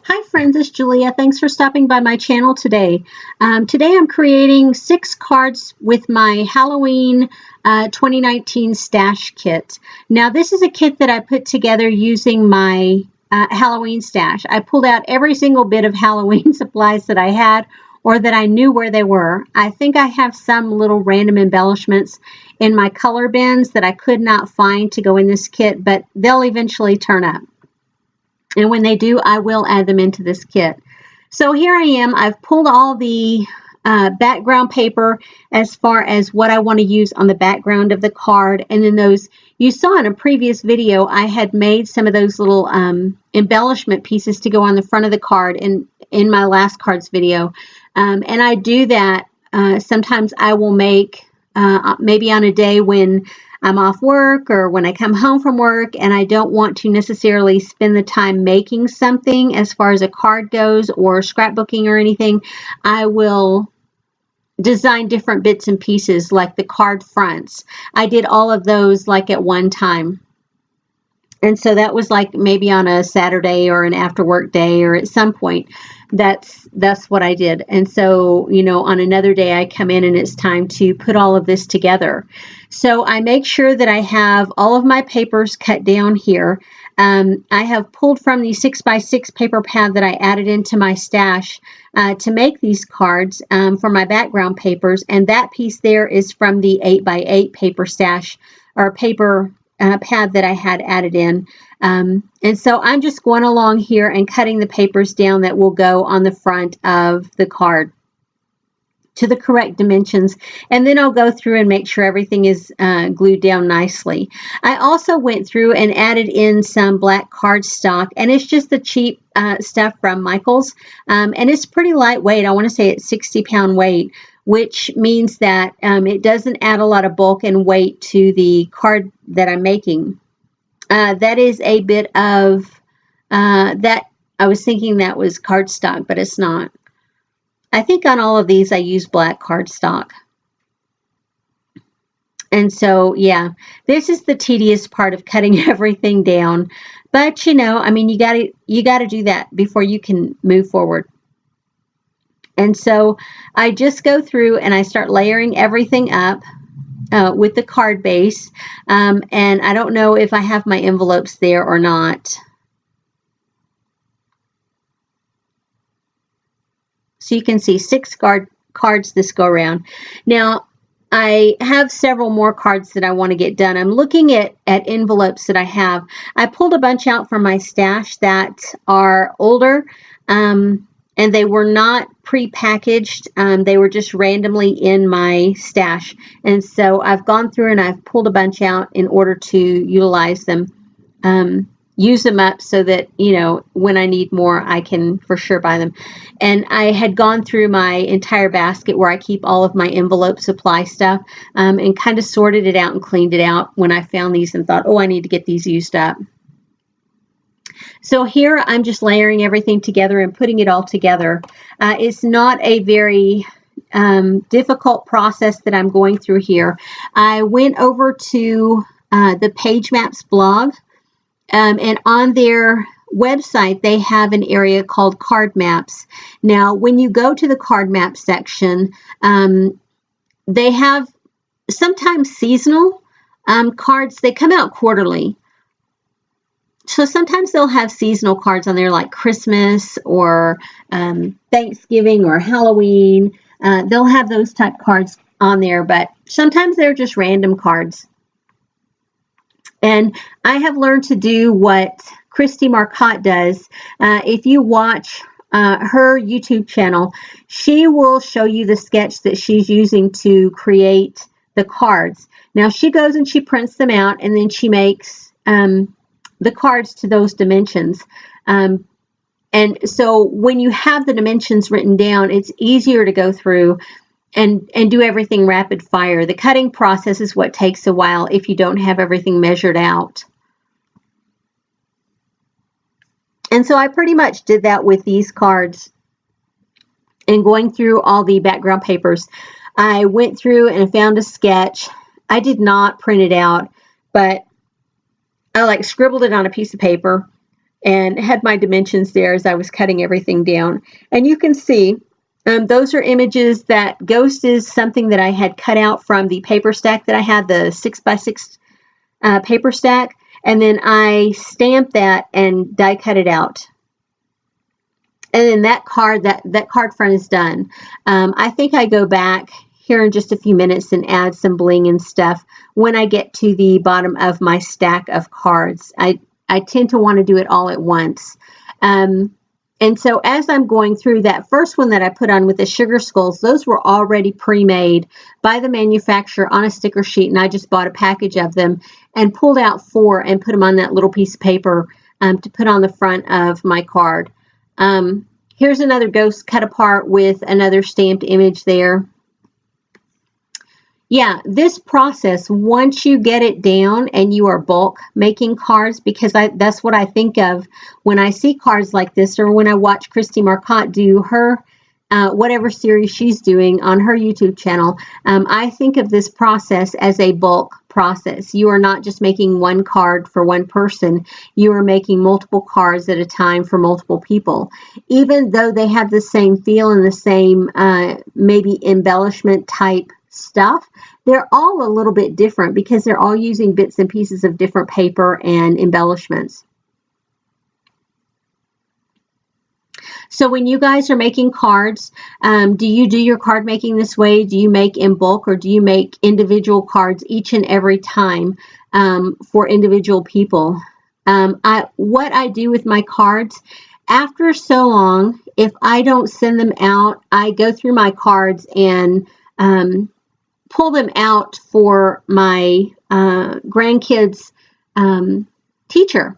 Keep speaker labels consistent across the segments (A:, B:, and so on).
A: Hi friends, it's Julia. Thanks for stopping by my channel today. Today I'm creating 6 cards with my Halloween 2019 stash kit. Now this is a kit that I put together using my Halloween stash. I pulled out every single bit of Halloween supplies that I had or that I knew where they were. I think I have some little random embellishments in my color bins that I could not find to go in this kit, but they'll eventually turn up. And when they do, I will add them into this kit. So here I am. I've pulled all the background paper as far as what I want to use on the background of the card. And then those, you saw in a previous video, I had made some of those little embellishment pieces to go on the front of the card in my last cards video. And I do that. Sometimes I will make, maybe on a day when I'm off work or when I come home from work and I don't want to necessarily spend the time making something as far as a card goes or scrapbooking or anything, I will design different bits and pieces like the card fronts. I did all of those like at one time. And so that was like maybe on a Saturday or an after work day or at some point. That's what I did. And so, you know, on another day I come in and it's time to put all of this together. So I make sure that I have all of my papers cut down here. I have pulled from the 6x6 paper pad that I added into my stash to make these cards for my background papers. And that piece there is from the 8x8 paper stash or paper pad that I had added in. And so I'm just going along here and cutting the papers down that will go on the front of the card to the correct dimensions, and then I'll go through and make sure everything is glued down nicely. I also went through and added in some black cardstock, and it's just the cheap stuff from Michaels, and it's pretty lightweight. I want to say it's 60-pound weight, which means that it doesn't add a lot of bulk and weight to the card that I'm making. That is a bit of that. I was thinking that was cardstock, but it's not. I think on all of these I use black cardstock. And so, yeah, this is the tedious part of cutting everything down. But, you know, I mean, you got to do that before you can move forward. And so I just go through and I start layering everything up with the card base. And I don't know if I have my envelopes there or not. So you can see 6 cards this go around. Now, I have several more cards that I want to get done. I'm looking at envelopes that I have. I pulled a bunch out from my stash that are older, and they were not pre-packaged. They were just randomly in my stash. And so I've gone through and I've pulled a bunch out in order to utilize them. Use them up so that, you know, when I need more, I can for sure buy them. And I had gone through my entire basket where I keep all of my envelope supply stuff and kind of sorted it out and cleaned it out when I found these and thought, oh, I need to get these used up. So here I'm just layering everything together and putting it all together. It's not a very difficult process that I'm going through here. I went over to the Page Maps blog. And on their website, they have an area called Card Maps. Now, when you go to the Card Maps section, they have sometimes seasonal cards. They come out quarterly. So sometimes they'll have seasonal cards on there like Christmas or Thanksgiving or Halloween. They'll have those type cards on there, but sometimes they're just random cards. And I have learned to do what Christy Marcotte does. If you watch her YouTube channel, she will show you the sketch that she's using to create the cards. Now, she goes and she prints them out, and then she makes the cards to those dimensions. And so when you have the dimensions written down, it's easier to go through and do everything rapid fire. The cutting process is what takes a while if you don't have everything measured out. And so I pretty much did that with these cards. And going through all the background papers, I went through and found a sketch. I did not print it out, but I like scribbled it on a piece of paper and had my dimensions there as I was cutting everything down. And you can see those are images. That ghost is something that I had cut out from the paper stack that I had, the 6x6 paper stack, and then I stamped that and die cut it out. And then that card front is done. I think I go back here in just a few minutes and add some bling and stuff when I get to the bottom of my stack of cards. I tend to want to do it all at once. And so as I'm going through, that first one that I put on with the sugar skulls, those were already pre-made by the manufacturer on a sticker sheet, and I just bought a package of them and pulled out 4 and put them on that little piece of paper to put on the front of my card. Here's another ghost cut apart with another stamped image there. Yeah, this process, once you get it down and you are bulk making cards, because that's what I think of when I see cards like this, or when I watch Christy Marcotte do her whatever series she's doing on her YouTube channel. I think of this process as a bulk process. You are not just making one card for one person. You are making multiple cards at a time for multiple people. Even though they have the same feel and the same maybe embellishment type stuff, they're all a little bit different because they're all using bits and pieces of different paper and embellishments. So when you guys are making cards, do you do your card making this way? Do you make in bulk, or do you make individual cards each and every time for individual people? What I do with my cards, after so long, if I don't send them out, I go through my cards and pull them out for my grandkids' teacher.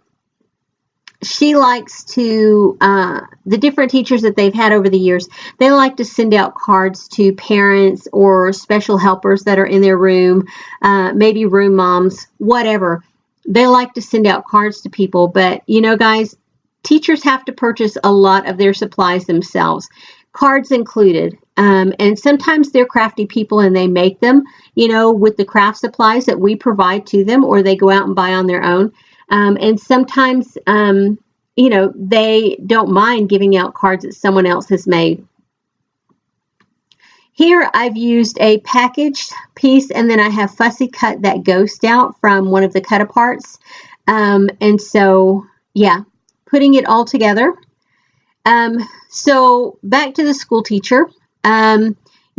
A: She likes to, the different teachers that they've had over the years, they like to send out cards to parents or special helpers that are in their room, maybe room moms, whatever. They like to send out cards to people. But, you know, guys, teachers have to purchase a lot of their supplies themselves, cards included. And sometimes they're crafty people and they make them, you know, with the craft supplies that we provide to them, or they go out and buy on their own. And sometimes, you know, they don't mind giving out cards that someone else has made. Here I've used a packaged piece, and then I have fussy cut that ghost out from one of the cut aparts. And so, yeah, putting it all together. So back to the school teacher.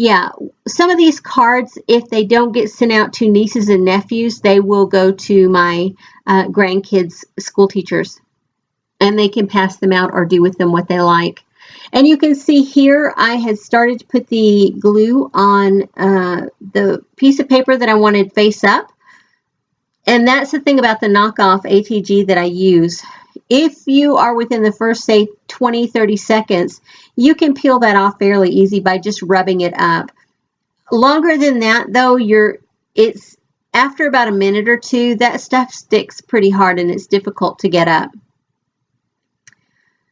A: Yeah, some of these cards, if they don't get sent out to nieces and nephews, they will go to my grandkids' school teachers, and they can pass them out or do with them what they like. And you can see here I had started to put the glue on the piece of paper that I wanted face up. And that's the thing about the knockoff ATG that I use. If you are within the first, say, 20, 30 seconds, you can peel that off fairly easy by just rubbing it up. Longer than that, though, it's after about a minute or two, that stuff sticks pretty hard and it's difficult to get up.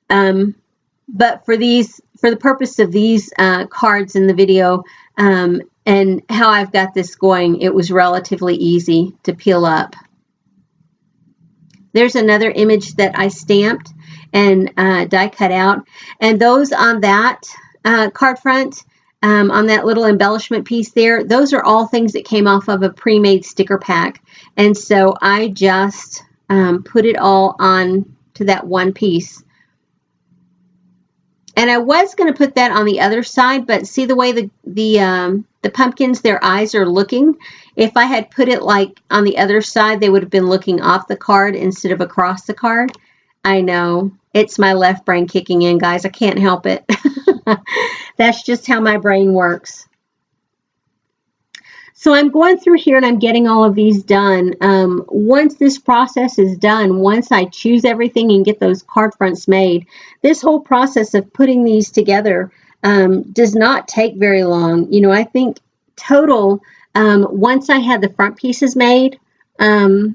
A: But for the purpose of these cards in the video and how I've got this going, it was relatively easy to peel up. There's another image that I stamped and die cut out. And those on that card front, on that little embellishment piece there, those are all things that came off of a pre-made sticker pack. And so I just put it all on to that one piece. And I was going to put that on the other side, but see the way the pumpkins, their eyes are looking? If I had put it like on the other side, they would have been looking off the card instead of across the card. I know. It's my left brain kicking in, guys. I can't help it. That's just how my brain works. So I'm going through here and I'm getting all of these done. Once this process is done, once I choose everything and get those card fronts made, this whole process of putting these together does not take very long. You know, I think total, once I had the front pieces made, I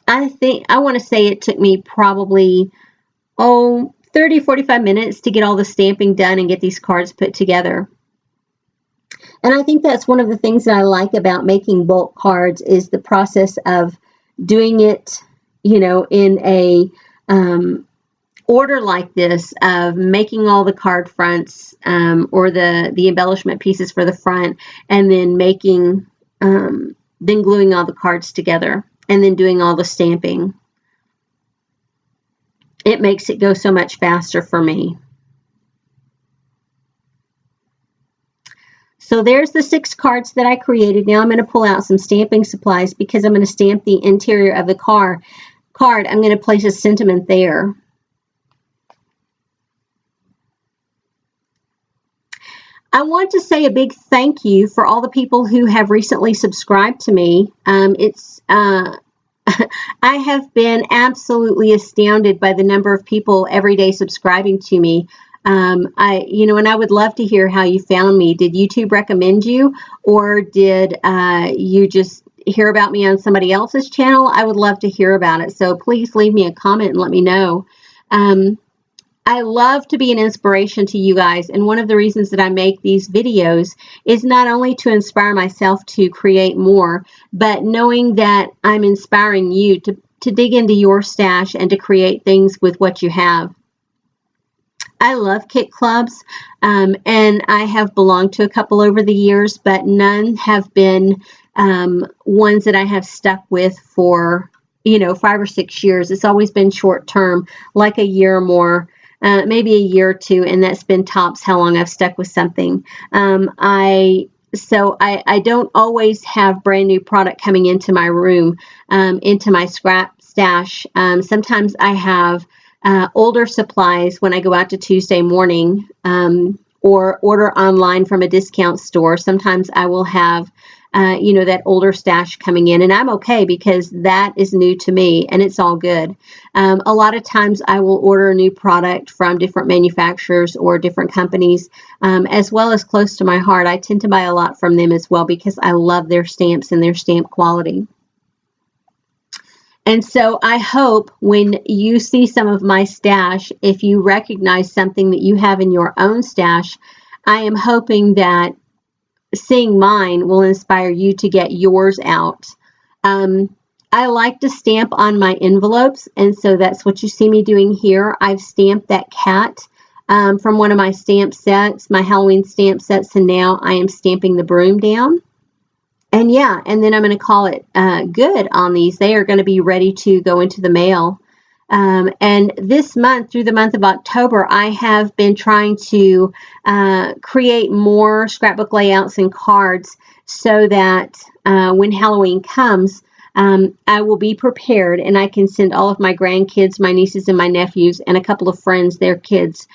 A: want to say it took me probably, 30, 45 minutes to get all the stamping done and get these cards put together. And I think that's one of the things that I like about making bulk cards is the process of doing it you know, in a order like this of making all the card fronts or the embellishment pieces for the front, and then making then gluing all the cards together, and then doing all the stamping. It makes it go so much faster for me. So there's the 6 cards that I created. Now I'm going to pull out some stamping supplies because I'm going to stamp the interior of the card. I'm going to place a sentiment there. I want to say a big thank you for all the people who have recently subscribed to me. I have been absolutely astounded by the number of people every day subscribing to me. And I would love to hear how you found me. Did YouTube recommend you, or did you just hear about me on somebody else's channel? I would love to hear about it. So please leave me a comment and let me know. I love to be an inspiration to you guys, and one of the reasons that I make these videos is not only to inspire myself to create more, but knowing that I'm inspiring you to dig into your stash and to create things with what you have. I love kit clubs, and I have belonged to a couple over the years, but none have been ones that I have stuck with for 5 or 6 years. It's always been short term, like a year or more. Maybe a year or two, and that's been tops how long I've stuck with something. I don't always have brand new product coming into my room, into my scrap stash. Sometimes I have older supplies when I go out to Tuesday morning, or order online from a discount store. Sometimes I will have that older stash coming in, and I'm okay because that is new to me and it's all good. A lot of times I will order a new product from different manufacturers or different companies, as well as close to my heart. I tend to buy a lot from them as well because I love their stamps and their stamp quality. And so I hope when you see some of my stash, if you recognize something that you have in your own stash, I am hoping that seeing mine will inspire you to get yours out. I like to stamp on my envelopes, and so that's what you see me doing here. I've stamped that cat from one of my stamp sets, my Halloween stamp sets, and now I am stamping the broom down. And yeah, and then I'm going to call it good on these. They are going to be ready to go into the mail. And this month, through the month of October, I have been trying to create more scrapbook layouts and cards so that when Halloween comes, I will be prepared and I can send all of my grandkids, my nieces and my nephews, and a couple of friends, their kids,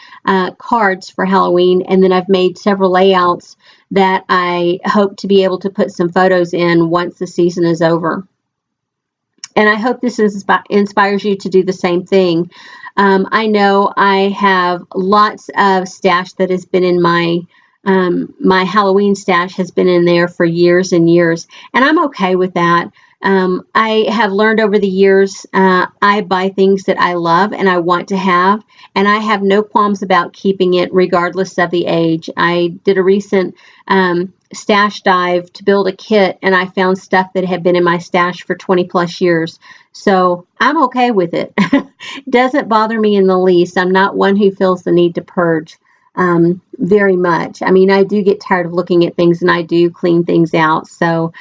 A: cards for Halloween. And then I've made several layouts that I hope to be able to put some photos in once the season is over. And I hope this inspires you to do the same thing. I know I have lots of stash that has been in my Halloween stash has been in there for years and years, and I'm okay with that. I have learned over the years, I buy things that I love and I want to have, and I have no qualms about keeping it regardless of the age. I did a recent stash dive to build a kit, and I found stuff that had been in my stash for 20 plus years. So I'm okay with it. It doesn't bother me in the least. I'm not one who feels the need to purge very much. I mean, I do get tired of looking at things and I do clean things out. So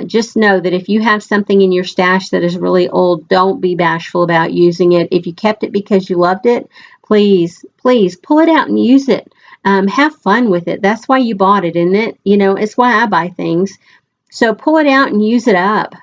A: just know that if you have something in your stash that is really old, don't be bashful about using it. If you kept it because you loved it, please, please pull it out and use it. Have fun with it. That's why you bought it, isn't it? It's why I buy things. So pull it out and use it up.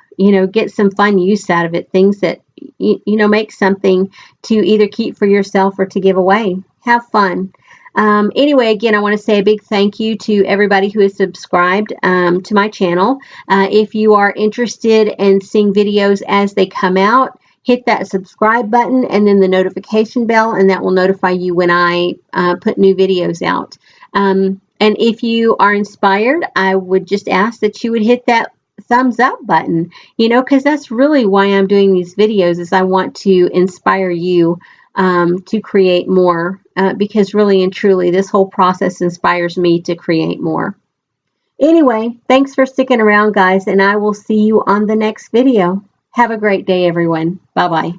A: Get some fun use out of it. Things that, make something to either keep for yourself or to give away. Have fun. Anyway, again, I want to say a big thank you to everybody who has subscribed to my channel. If you are interested in seeing videos as they come out, hit that subscribe button and then the notification bell, and that will notify you when I put new videos out. And if you are inspired, I would just ask that you would hit that thumbs up button, because that's really why I'm doing these videos, is I want to inspire you to create more, because really and truly this whole process inspires me to create more. Anyway, thanks for sticking around, guys, and I will see you on the next video. Have a great day, everyone. Bye-bye.